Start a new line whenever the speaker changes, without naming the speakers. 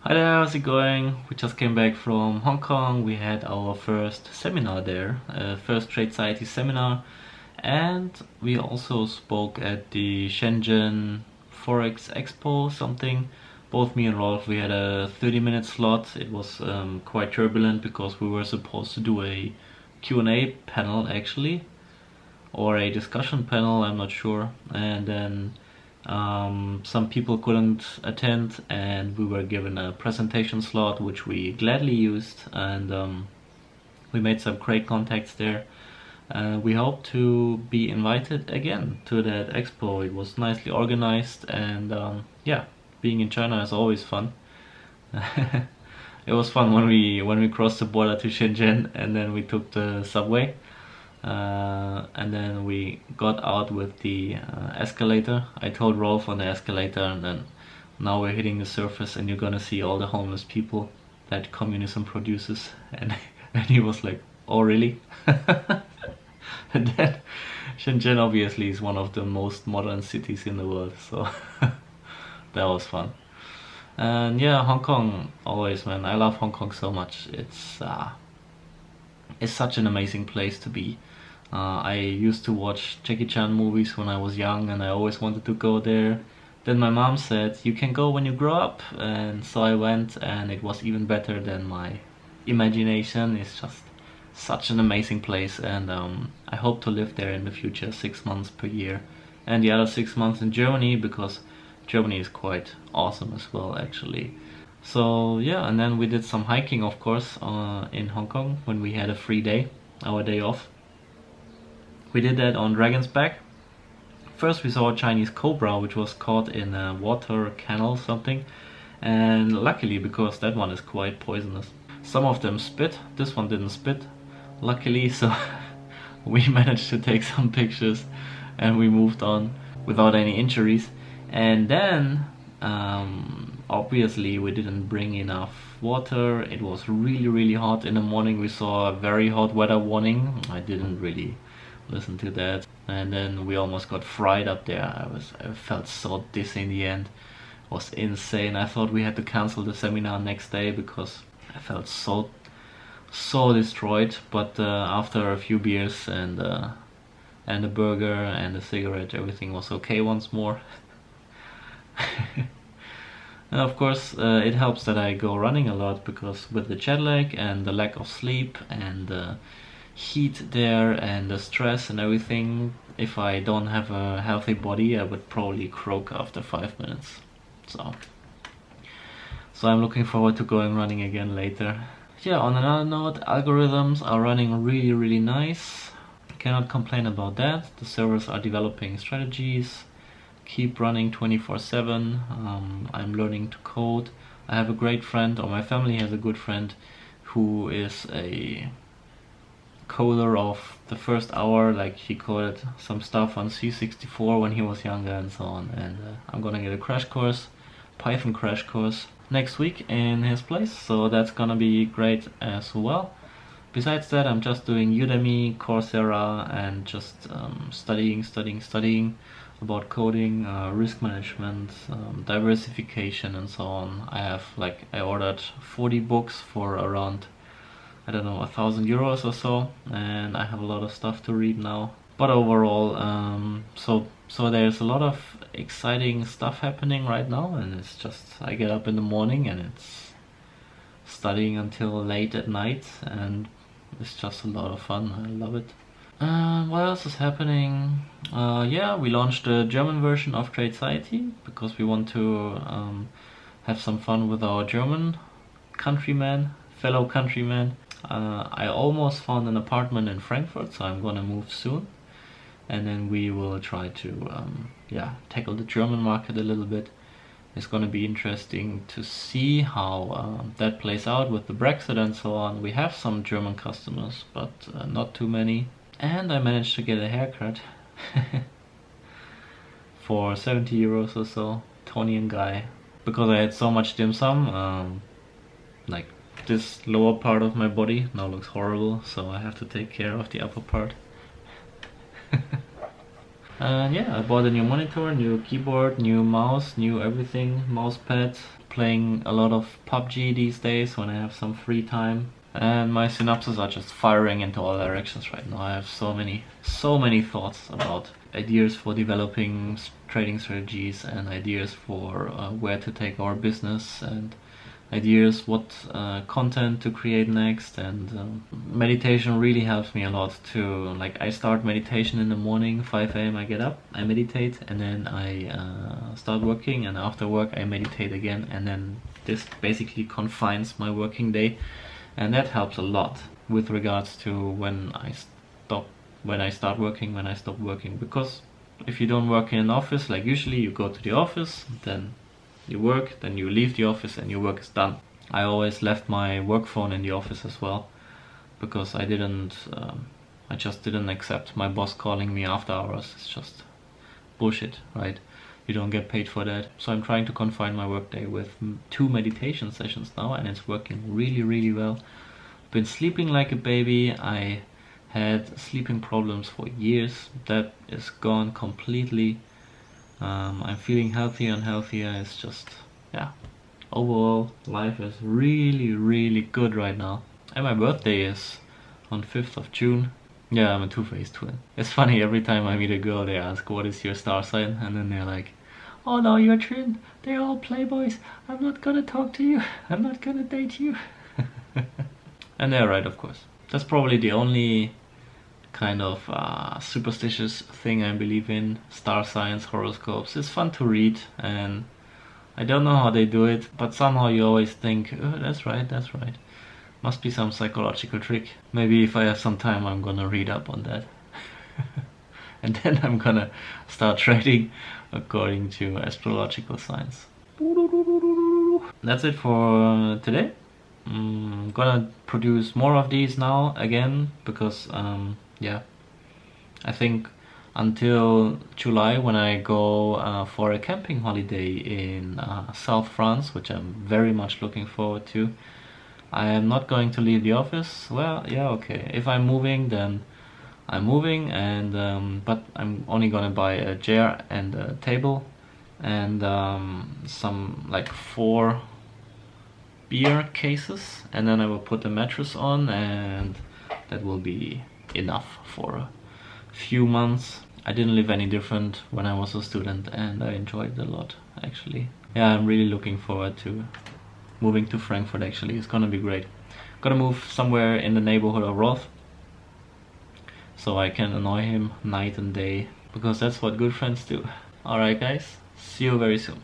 Hi there, how's it going? We just came back from Hong Kong. We had our first seminar there, first Tradeciety seminar, and we also spoke at the Shenzhen Forex Expo something. Both me and Rolf, we had a 30-minute slot. It was quite turbulent because we were supposed to do a Q&A panel actually, or a discussion panel, I'm not sure. And then some people couldn't attend, and we were given a presentation slot, which we gladly used, and we made some great contacts there. We hope to be invited again to that expo. It was nicely organized, and yeah, being in China is always fun. It was fun when we crossed the border to Shenzhen, and then we took the subway. And then we got out with the escalator. I told Rolf on the escalator, and then now we're hitting the surface, and you're gonna see all the homeless people that communism produces. And he was like, "Oh, really?" And then Shenzhen obviously is one of the most modern cities in the world, so that was fun. And yeah, Hong Kong always, man. I love Hong Kong so much. It's such an amazing place to be. I used to watch Jackie Chan movies when I was young, and I always wanted to go there. Then my mom said, "You can go when you grow up," and so I went, and it was even better than my imagination. It's just such an amazing place, and I hope to live there in the future, 6 months per year, and the other 6 months in Germany, because Germany is quite awesome as well, actually. So yeah, and then we did some hiking, of course, in Hong Kong when we had a free day, our day off. We did that on Dragon's Back. First we saw a Chinese cobra, which was caught in a water canal something, and luckily, because that one is quite poisonous. Some of them spit, this one didn't spit, luckily, so we managed to take some pictures and we moved on without any injuries. And then obviously we didn't bring enough water. It was really hot in the morning. We saw a very hot weather warning. I didn't really listen to that, and then we almost got fried up there. I felt so dizzy in the end. It was insane. I thought we had to cancel the seminar next day because I felt so destroyed, but after a few beers and a burger and a cigarette, everything was okay once more. And of course it helps that I go running a lot, because with the jet lag and the lack of sleep and the heat there and the stress and everything, if I don't have a healthy body, I would probably croak after 5 minutes. So I'm looking forward to going running again later. Yeah, on another note, algorithms are running really nice. Cannot complain about that. The servers are developing strategies, keep running 24/7. I'm learning to code. I have a great friend, or my family has a good friend, who is a coder of the first hour. Like, he coded some stuff on C64 when he was younger and so on, and I'm gonna get a crash course, Python crash course, next week in his place, so that's gonna be great as well. Besides that, I'm just doing Udemy, Coursera, and just studying about coding, risk management, diversification, and so on. I ordered 40 books for around, I don't know, 1,000 euros or so, and I have a lot of stuff to read now. But overall, so there's a lot of exciting stuff happening right now, and it's just, I get up in the morning and it's studying until late at night, and it's just a lot of fun. I love it. What else is happening? Yeah, we launched the German version of Tradeciety because we want to have some fun with our German fellow countrymen. I almost found an apartment in Frankfurt, so I'm gonna move soon, and then we will try to tackle the German market a little bit. It's gonna be interesting to see how that plays out with the Brexit and so on. We have some German customers, but not too many. And I managed to get a haircut for 70 euros or so, Tony and Guy, because I had so much dim sum. Like, this lower part of my body now looks horrible, so I have to take care of the upper part. And yeah, I bought a new monitor, new keyboard, new mouse, new everything, mouse pad, playing a lot of PUBG these days when I have some free time. And my synapses are just firing into all directions right now. I have so many thoughts about ideas for developing trading strategies and ideas for where to take our business and ideas what content to create next. And meditation really helps me a lot too. Like, I start meditation in the morning, 5 a.m. I get up, I meditate, and then I start working, and after work I meditate again, and then this basically confines my working day. And that helps a lot with regards to when I start working, when I stop working. Because if you don't work in an office, like usually you go to the office, then you work, then you leave the office and your work is done. I always left my work phone in the office as well, because I just didn't accept my boss calling me after hours. It's just bullshit, right? You don't get paid for that. So I'm trying to confine my workday with 2 meditation sessions now, and it's working really well. Been sleeping like a baby. I had sleeping problems for years. That is gone completely. I'm feeling healthier and healthier. It's just, yeah, overall life is really good right now. And my birthday is on 5th of June. Yeah, I'm a two-faced twin. It's funny, every time I meet a girl they ask, what is your star sign? And then they're like, oh no, you're a twin, they're all playboys, I'm not gonna talk to you, I'm not gonna date you. And they're right, of course. That's probably the only kind of superstitious thing I believe in. Star signs, horoscopes. It's fun to read, and I don't know how they do it, but somehow you always think, oh, that's right. Must be some psychological trick. Maybe if I have some time I'm gonna read up on that. And then I'm gonna start trading according to astrological signs. That's it for today. I'm gonna produce more of these now again, because yeah, I think until July, when I go for a camping holiday in South France, which I'm very much looking forward to, I am not going to leave the office. Well, yeah, okay, if I'm moving, then I'm moving, and but I'm only gonna buy a chair and a table and some like 4 beer cases, and then I will put a mattress on, and that will be enough for a few months. I didn't live any different when I was a student, and I enjoyed it a lot, actually. Yeah, I'm really looking forward to moving to Frankfurt. Actually, it's gonna be great. Gonna move somewhere in the neighborhood of Roth, so I can annoy him night and day, because that's what good friends do. Alright guys, see you very soon.